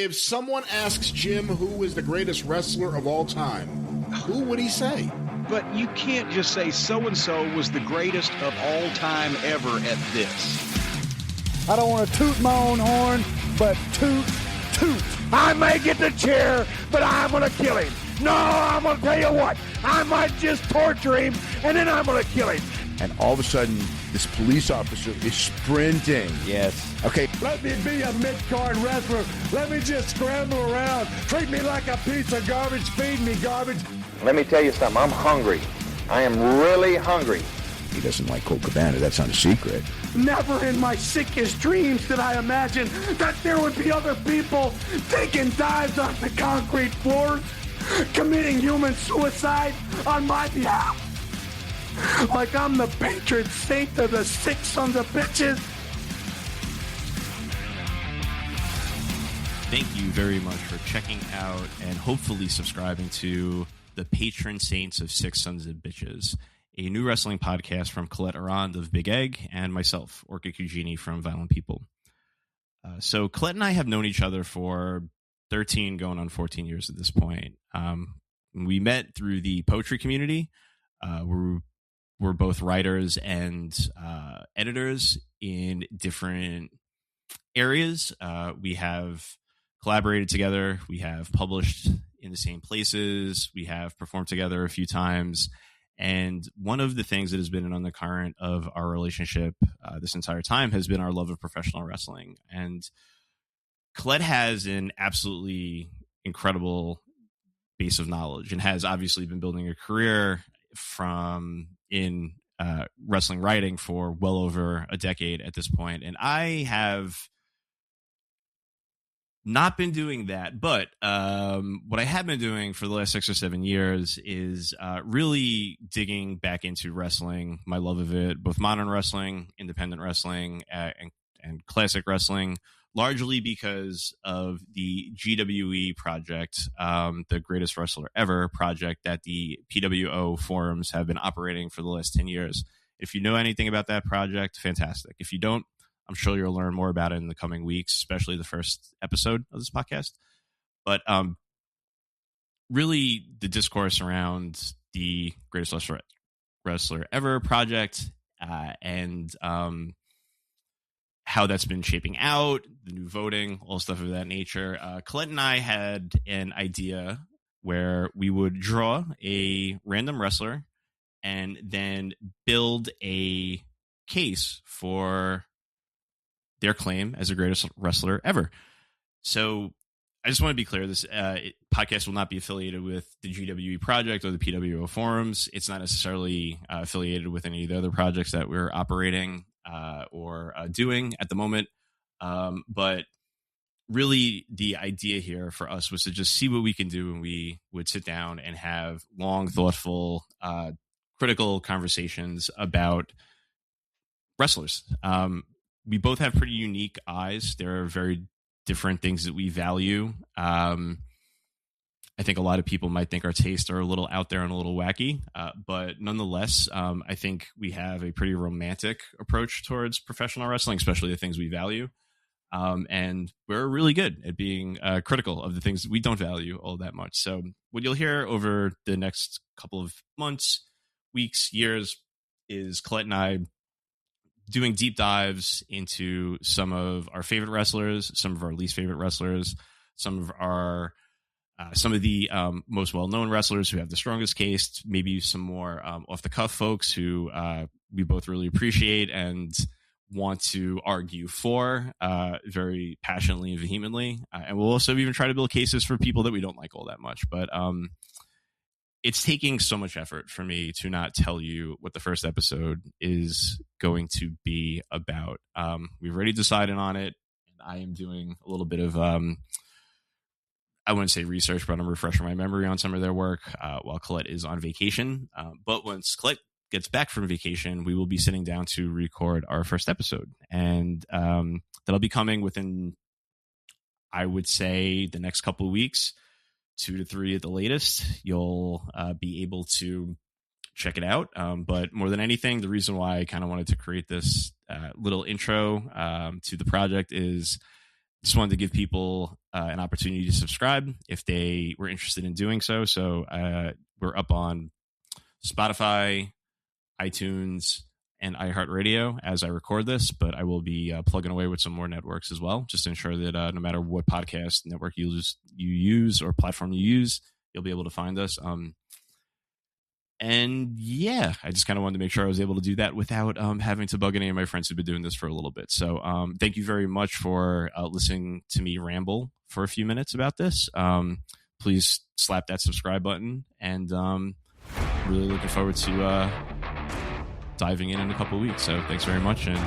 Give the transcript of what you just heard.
If someone asks Jim who is the greatest wrestler of all time, who would he say? But you can't just say so-and-so was the greatest of all time ever at this. I don't want to toot my own horn, but toot. I may get the chair, but I'm going to kill him. No, I'm going to tell you what. I might just torture him, and then I'm going to kill him. And all of a sudden, this police officer is sprinting. Yes. Okay. Let me be a mid-card wrestler. Let me just scramble around. Treat me like a piece of garbage. Feed me garbage. Let me tell you something. I'm hungry. I am really hungry. He doesn't like Colt Cabana. That's not a secret. Never in my sickest dreams did I imagine that there would be other people taking dives off the concrete floors, committing human suicide on my behalf. Like I'm the patron saint of the sick sons of bitches. Thank you very much for checking out and hopefully subscribing to the Patron Saints of Six Sons of Bitches, a new wrestling podcast from Colette Arand of Big Egg and myself, Orchid from Violent People. So Colette and I have known each other for 13 going on 14 years at this point. We met through the poetry community. We're both writers and editors in different areas. We have collaborated together. We have published in the same places. We have performed together a few times. And one of the things that has been an undercurrent of our relationship this entire time has been our love of professional wrestling. And Colette has an absolutely incredible base of knowledge and has obviously been building a career in wrestling writing for well over a decade at this point. And I have not been doing that, but what I have been doing for the last 6 or 7 years is really digging back into wrestling, my love of it, both modern wrestling, independent wrestling, and classic wrestling, largely because of the GWE project, the Greatest Wrestler Ever project that the PWO forums have been operating for the last 10 years. If you know anything about that project, fantastic. If you don't, I'm sure you'll learn more about it in the coming weeks, especially the first episode of this podcast. But really, the discourse around the Greatest Wrestler Ever project and how that's been shaping out, the new voting, all stuff of that nature. Colette and I had an idea where we would draw a random wrestler and then build a case for their claim as the greatest wrestler ever. So I just want to be clear, this podcast will not be affiliated with the GWE project or the PWO forums. It's not necessarily affiliated with any of the other projects that we're operating or doing at the moment. But really the idea here for us was to just see what we can do when we would sit down and have long, thoughtful, critical conversations about wrestlers. We both have pretty unique eyes. There are very different things that we value. I think a lot of people might think our tastes are a little out there and a little wacky, but nonetheless, I think we have a pretty romantic approach towards professional wrestling, especially the things we value. And we're really good at being critical of the things that we don't value all that much. So what you'll hear over the next couple of months, weeks, years is Colette and I doing deep dives into some of our favorite wrestlers, some of our least favorite wrestlers, some of the most well-known wrestlers who have the strongest case, maybe some more off-the-cuff folks who we both really appreciate and want to argue for very passionately and vehemently. And we'll also even try to build cases for people that we don't like all that much. But it's taking so much effort for me to not tell you what the first episode is going to be about. We've already decided on it, and I am doing a little bit of, I wouldn't say research, but I'm refreshing my memory on some of their work while Colette is on vacation. But once Colette gets back from vacation, we will be sitting down to record our first episode. And that'll be coming within, I would say, the next couple of weeks. 2 to 3 at the latest. You'll be able to check it out. But more than anything, the reason why I kind of wanted to create this little intro to the project is just wanted to give people an opportunity to subscribe if they were interested in doing so. So we're up on Spotify, iTunes, and iHeartRadio as I record this, but I will be plugging away with some more networks as well, just to ensure that no matter what podcast network you use or platform you use, you'll be able to find us. And yeah, I just kind of wanted to make sure I was able to do that without having to bug any of my friends who've been doing this for a little bit. So thank you very much for listening to me ramble for a few minutes about this. Please slap that subscribe button, and really looking forward to diving in a couple of weeks. So thanks very much, and